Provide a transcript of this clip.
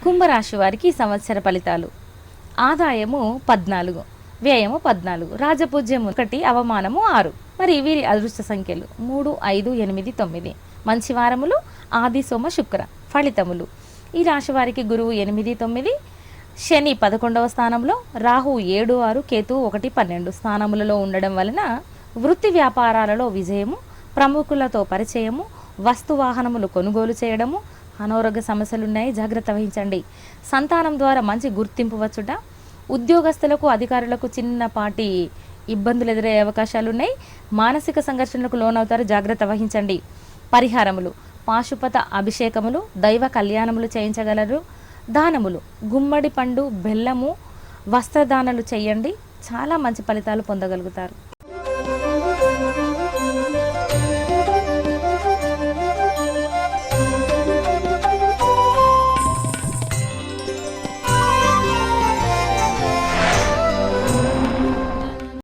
కుంభరాశి వారికి ఈ సంవత్సర ఫలితాలు. ఆదాయము 14, వ్యయము 14, రాజపూజ్యము 1, అవమానము 6. మరి వీరి అదృష్ట సంఖ్యలు 3, 5, 8, 9. మంచి వారములు ఆది, సోమ, శుక్ర. ఫలితములు: ఈ రాశి వారికి గురువు 8, 9, శని 11వ స్థానంలో, రాహు 7, 6, కేతు 1, 12 స్థానములలో ఉండడం వలన వృత్తి వ్యాపారాలలో విజయము, ప్రముఖులతో పరిచయము, వస్తువాహనములు కొనుగోలు చేయడము. అనారోగ్య సమస్యలున్నాయి, జాగ్రత్త వహించండి. సంతానం ద్వారా మంచి గుర్తింపు వచ్చుట. ఉద్యోగస్తులకు, అధికారులకు చిన్నపాటి ఇబ్బందులు ఎదురయ్యే అవకాశాలున్నాయి. మానసిక సంఘర్షణలకు లోనవుతారు, జాగ్రత్త వహించండి. పరిహారములు: పాశుపత అభిషేకములు, దైవ కళ్యాణములు చేయించగలరు. దానములు: గుమ్మడి పండు, బెల్లము, వస్త్రదానాలు చేయండి. చాలా మంచి ఫలితాలు పొందగలుగుతారు.